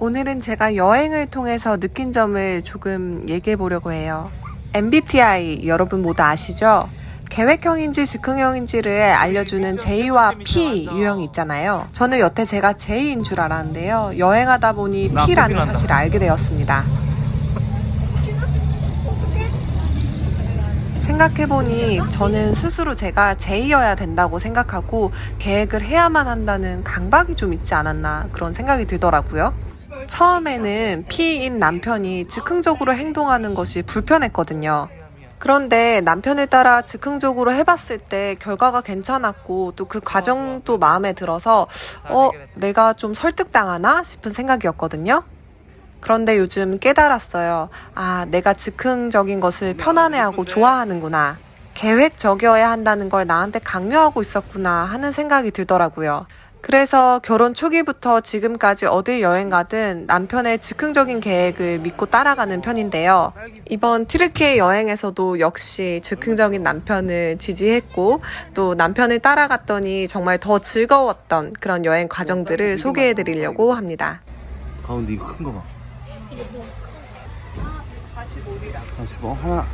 오늘은 제가 여행을 통해서 느낀 점을 조금 얘기해 보려고 해요. MBTI 여러분 모두 아시죠? 계획형인지 즉흥형인지를 알려주는 J와 P 유형이 있잖아요. 저는 여태 제가 J인 줄 알았는데요. 여행하다 보니 P라는 사실을 알게 되었습니다. 생각해보니 저는 스스로 제가 J여야 된다고 생각하고 계획을 해야만 한다는 강박이 좀 있지 않았나 그런 생각이 들더라고요. 처음에는 P인 남편이 즉흥적으로 행동하는 것이 불편했거든요. 그런데 남편을 따라 즉흥적으로 해봤을 때 결과가 괜찮았고 또 그 과정도 마음에 들어서 내가 좀 설득당하나 싶은 생각이었거든요. 그런데 요즘 깨달았어요. 내가 즉흥적인 것을 편안해하고 좋아하는구나. 계획적이어야 한다는 걸 나한테 강요하고 있었구나 하는 생각이 들더라고요. 그래서 결혼 초기부터 지금까지 어딜 여행 가든 남편의 즉흥적인 계획을 믿고 따라가는 편인데요. 이번 튀르키예 여행에서도 역시 즉흥적인 남편을 지지했고 또 남편을 따라갔더니 정말 더 즐거웠던 그런 여행 과정들을 소개해드리려고 합니다. 가운데 이거 큰 거 봐. 이거 뭐 45리라. 45 하나.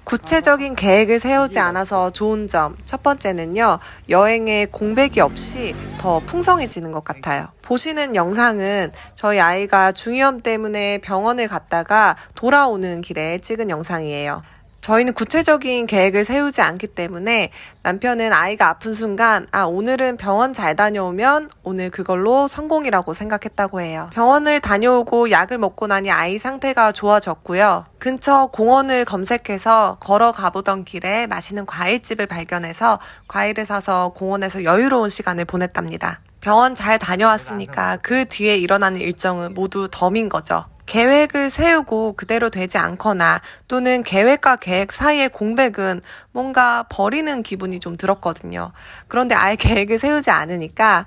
구체적인 계획을 세우지 않아서 좋은 점. 첫 번째는요, 여행에 공백이 없이 더 풍성해지는 것 같아요. 보시는 영상은 저희 아이가 중이염 때문에 병원을 갔다가 돌아오는 길에 찍은 영상이에요. 저희는 구체적인 계획을 세우지 않기 때문에 남편은 아이가 아픈 순간 오늘은 병원 잘 다녀오면 오늘 그걸로 성공이라고 생각했다고 해요. 병원을 다녀오고 약을 먹고 나니 아이 상태가 좋아졌고요. 근처 공원을 검색해서 걸어가 보던 길에 맛있는 과일집을 발견해서 과일을 사서 공원에서 여유로운 시간을 보냈답니다. 병원 잘 다녀왔으니까 그 뒤에 일어나는 일정은 모두 덤인 거죠. 계획을 세우고 그대로 되지 않거나 또는 계획과 계획 사이의 공백은 뭔가 버리는 기분이 좀 들었거든요. 그런데 아예 계획을 세우지 않으니까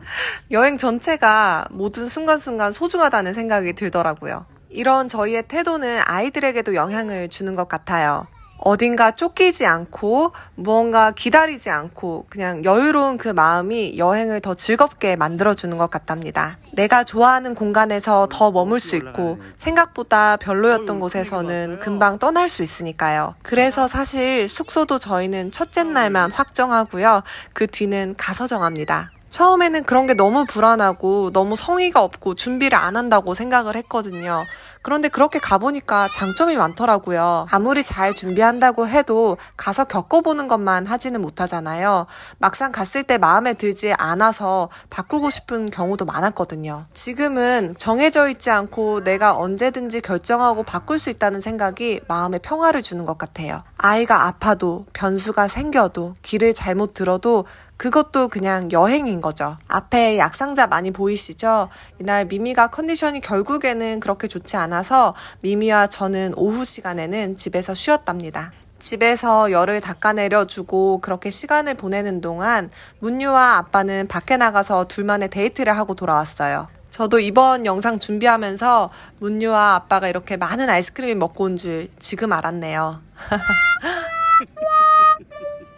여행 전체가 모든 순간순간 소중하다는 생각이 들더라고요. 이런 저희의 태도는 아이들에게도 영향을 주는 것 같아요. 어딘가 쫓기지 않고 무언가 기다리지 않고 그냥 여유로운 그 마음이 여행을 더 즐겁게 만들어주는 것 같답니다. 내가 좋아하는 공간에서 더 머물 수 있고 생각보다 별로였던 곳에서는 금방 떠날 수 있으니까요. 그래서 사실 숙소도 저희는 첫째 날만 확정하고요. 그 뒤는 가서 정합니다. 처음에는 그런 게 너무 불안하고 너무 성의가 없고 준비를 안 한다고 생각을 했거든요. 그런데 그렇게 가보니까 장점이 많더라고요. 아무리 잘 준비한다고 해도 가서 겪어보는 것만 하지는 못하잖아요. 막상 갔을 때 마음에 들지 않아서 바꾸고 싶은 경우도 많았거든요. 지금은 정해져 있지 않고 내가 언제든지 결정하고 바꿀 수 있다는 생각이 마음에 평화를 주는 것 같아요. 아이가 아파도 변수가 생겨도 길을 잘못 들어도 그것도 그냥 여행인 거죠. 앞에 약상자 많이 보이시죠? 이날 미미가 컨디션이 결국에는 그렇게 좋지 않아서 미미와 저는 오후 시간에는 집에서 쉬었답니다. 집에서 열을 닦아내려주고 그렇게 시간을 보내는 동안 문유와 아빠는 밖에 나가서 둘만의 데이트를 하고 돌아왔어요. 저도 이번 영상 준비하면서 문유와 아빠가 이렇게 많은 아이스크림을 먹고 온 줄 지금 알았네요.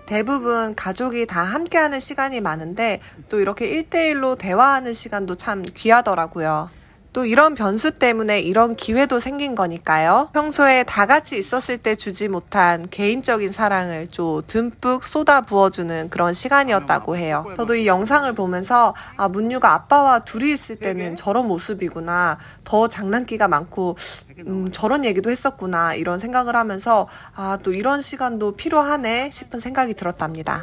대부분 가족이 다 함께하는 시간이 많은데 또 이렇게 1대1로 대화하는 시간도 참 귀하더라고요. 또 이런 변수 때문에 이런 기회도 생긴 거니까요. 평소에 다 같이 있었을 때 주지 못한 개인적인 사랑을 좀 듬뿍 쏟아 부어주는 그런 시간이었다고 해요. 저도 이 영상을 보면서 문유가 아빠와 둘이 있을 때는 저런 모습이구나. 더 장난기가 많고 저런 얘기도 했었구나. 이런 생각을 하면서 또 이런 시간도 필요하네 싶은 생각이 들었답니다.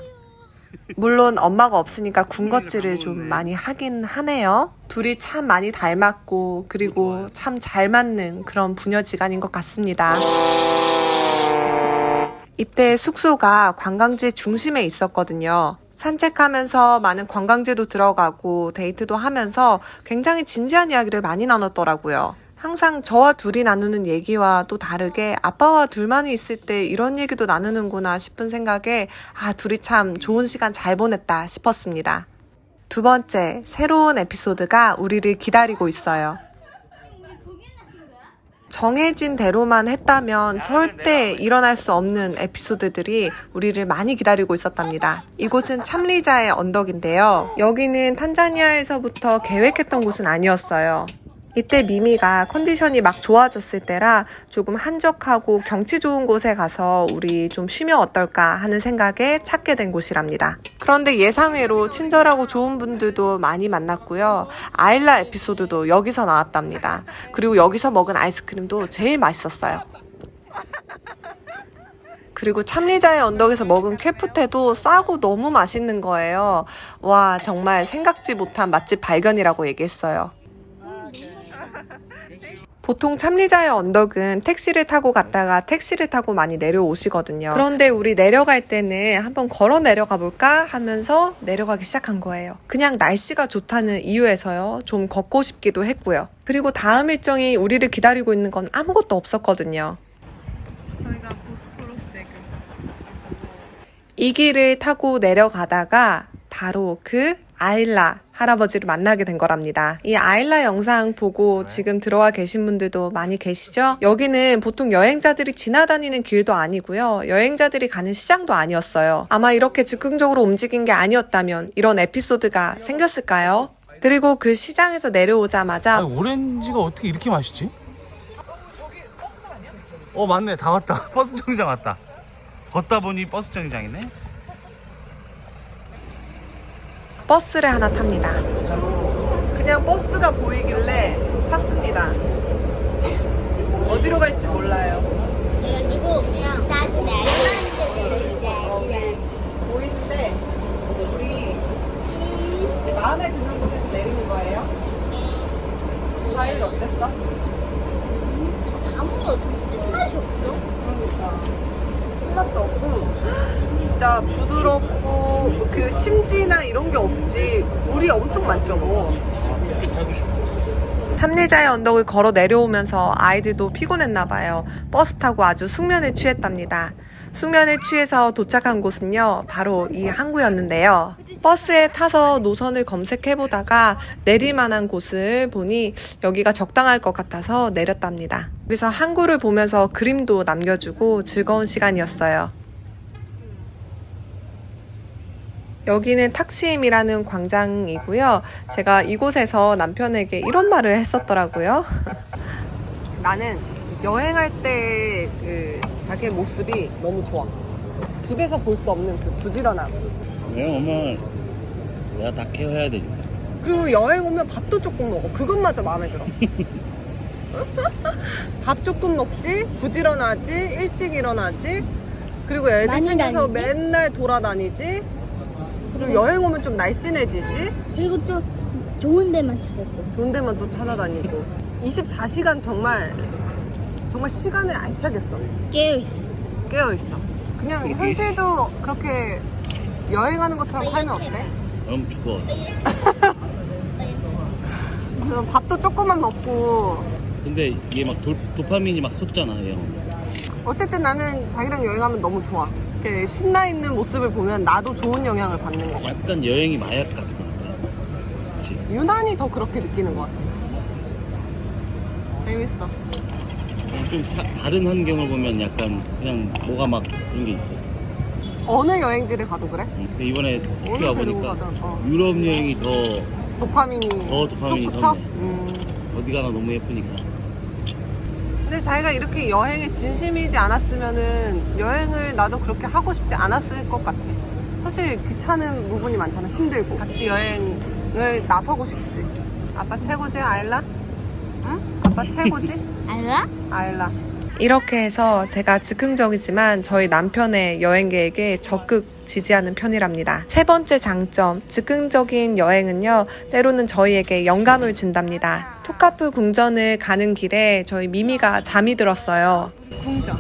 물론 엄마가 없으니까 군것질을 좀 많이 하긴 하네요. 둘이 참 많이 닮았고 그리고 참 잘 맞는 그런 부녀지간인 것 같습니다. 이때 숙소가 관광지 중심에 있었거든요. 산책하면서 많은 관광지도 들어가고 데이트도 하면서 굉장히 진지한 이야기를 많이 나눴더라고요. 항상 저와 둘이 나누는 얘기와 또 다르게 아빠와 둘만이 있을 때 이런 얘기도 나누는구나 싶은 생각에 둘이 참 좋은 시간 잘 보냈다 싶었습니다. 두 번째, 새로운 에피소드가 우리를 기다리고 있어요. 정해진 대로만 했다면 절대 일어날 수 없는 에피소드들이 우리를 많이 기다리고 있었답니다. 이곳은 참리자의 언덕인데요. 여기는 탄자니아에서부터 계획했던 곳은 아니었어요. 이때 미미가 컨디션이 막 좋아졌을 때라 조금 한적하고 경치 좋은 곳에 가서 우리 좀 쉬면 어떨까 하는 생각에 찾게 된 곳이랍니다. 그런데 예상외로 친절하고 좋은 분들도 많이 만났고요. 아일라 에피소드도 여기서 나왔답니다. 그리고 여기서 먹은 아이스크림도 제일 맛있었어요. 그리고 참리자의 언덕에서 먹은 쾌프테도 싸고 너무 맛있는 거예요. 와, 정말 생각지 못한 맛집 발견이라고 얘기했어요. 보통 참리자의 언덕은 택시를 타고 갔다가 택시를 타고 많이 내려오시거든요. 그런데 우리 내려갈 때는 한번 걸어 내려가 볼까 하면서 내려가기 시작한 거예요. 그냥 날씨가 좋다는 이유에서요. 좀 걷고 싶기도 했고요. 그리고 다음 일정이 우리를 기다리고 있는 건 아무것도 없었거든요. 저희가 보스포러스 대교 이 길을 타고 내려가다가 바로 그 아일라 할아버지를 만나게 된 거랍니다. 이 아일라 영상 보고 지금 들어와 계신 분들도 많이 계시죠? 여기는 보통 여행자들이 지나다니는 길도 아니고요. 여행자들이 가는 시장도 아니었어요. 아마 이렇게 즉흥적으로 움직인 게 아니었다면 이런 에피소드가 생겼을까요? 그리고 그 시장에서 내려오자마자 아니, 오렌지가 어떻게 이렇게 맛있지? 맞네. 다 왔다. 버스 정류장 왔다. 걷다 보니 버스 정류장이네. 버스를 하나 탑니다. 그냥 버스가 보이길래 탔습니다. 어디로 갈지 몰라요. 그래가지고 그냥 나도 내리는데 보이는데 우리 마음에 드는 곳에서 내리는 거예요? 과일 어땠어? 아무리 어떻게 맛이 없어? 그러니까 술맛도 없고 진짜 부드럽고 그 심지나 이런 게 없지. 물이 엄청 많죠 뭐. 참리자의 언덕을 걸어 내려오면서 아이들도 피곤했나 봐요. 버스 타고 아주 숙면에 취했답니다. 숙면에 취해서 도착한 곳은요, 바로 이 항구였는데요. 버스에 타서 노선을 검색해보다가 내릴 만한 곳을 보니 여기가 적당할 것 같아서 내렸답니다. 여기서 항구를 보면서 그림도 남겨주고 즐거운 시간이었어요. 여기는 탁시임이라는 광장이고요. 제가 이곳에서 남편에게 이런 말을 했었더라고요. 나는 여행할 때 그 자기의 모습이 너무 좋아. 집에서 볼 수 없는 그 부지런함. 여행 오면 내가 다 케어해야 되니까. 그리고 여행 오면 밥도 조금 먹어. 그것마저 마음에 들어. 밥 조금 먹지, 부지런하지, 일찍 일어나지, 그리고 애들 많이 챙겨서 다니지? 맨날 돌아다니지. 그리고 여행 오면 좀 날씬해지지. 그리고 또 좋은 데만 찾았어. 좋은 데만 또 찾아다니고. 24시간 정말 시간을 알차게 써. 깨어있어. 깨어있어. 그냥 현실도 그렇게 여행하는 것처럼 살면 어때? 그럼 죽어. 그럼 밥도 조금만 먹고. 근데 이게 막 도파민이 막 솟잖아, 여행 오면. 어쨌든 나는 자기랑 여행하면 너무 좋아. 이렇게 신나 있는 모습을 보면 나도 좋은 영향을 받는 거 같아. 약간 여행이 마약 같은 것 같아. 그치? 유난히 더 그렇게 느끼는 것 같아. 재밌어. 좀 다른 환경을 보면 약간 그냥 뭐가 막 그런 게 있어. 어느 여행지를 가도 그래? 근데 이번에 터키 어느 데로 와보니까 가든, 유럽 여행이 더 도파민이 도파민이 쏙 붙여? 섰네. 어디 가나 너무 예쁘니까. 근데 자기가 이렇게 여행에 진심이지 않았으면은 여행을 나도 그렇게 하고 싶지 않았을 것 같아. 사실 귀찮은 부분이 많잖아. 힘들고. 같이 여행을 나서고 싶지. 아빠 최고지, 아일라? 응? 아빠 최고지? 알아? 아일라. 이렇게 해서 제가 즉흥적이지만 저희 남편의 여행 계획에 적극 지지하는 편이랍니다. 세 번째 장점, 즉흥적인 여행은요, 때로는 저희에게 영감을 준답니다. 톡카프 궁전을 가는 길에 저희 미미가 잠이 들었어요. 궁전.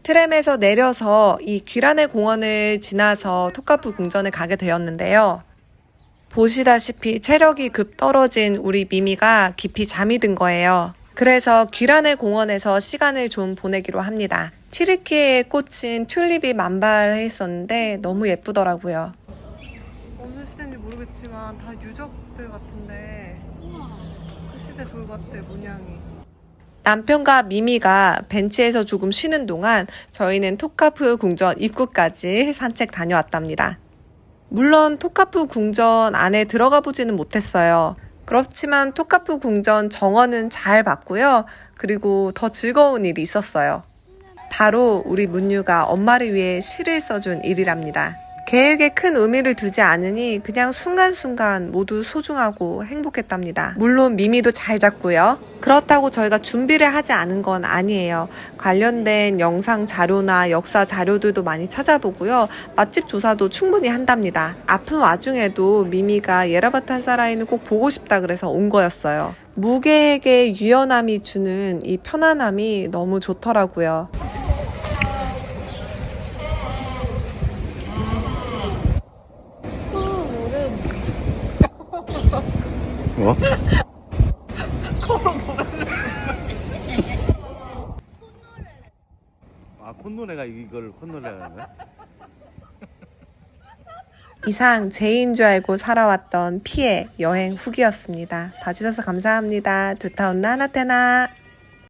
트램에서 내려서 이 귀란의 공원을 지나서 톡카프 궁전을 가게 되었는데요. 보시다시피 체력이 급 떨어진 우리 미미가 깊이 잠이 든 거예요. 그래서 귀란의 공원에서 시간을 좀 보내기로 합니다. 튀르키예에 꽂힌 튤립이 만발해 있었는데 너무 예쁘더라고요. 어느 시대인지 모르겠지만 다 유적들 같은데 그 시대 돌 같아, 문양이. 남편과 미미가 벤치에서 조금 쉬는 동안 저희는 톡카프 궁전 입구까지 산책 다녀왔답니다. 물론 토카푸 궁전 안에 들어가 보지는 못했어요. 그렇지만 토카푸 궁전 정원은 잘 봤고요. 그리고 더 즐거운 일이 있었어요. 바로 우리 문유가 엄마를 위해 시를 써준 일이랍니다. 계획에 큰 의미를 두지 않으니 그냥 순간순간 모두 소중하고 행복했답니다. 물론 미미도 잘 잤고요. 그렇다고 저희가 준비를 하지 않은 건 아니에요. 관련된 영상 자료나 역사 자료들도 많이 찾아보고요. 맛집 조사도 충분히 한답니다. 아픈 와중에도 미미가 예라바탄 사라이는 꼭 보고 싶다 그래서 온 거였어요. 무계획의 유연함이 주는 이 편안함이 너무 좋더라고요. 뭐? 아, 콧노래가 이걸 콧노래라는 거야? 이상 제인 줄 알고 살아왔던 피의 여행 후기였습니다. 봐주셔서 감사합니다. 두타온나 하나테나.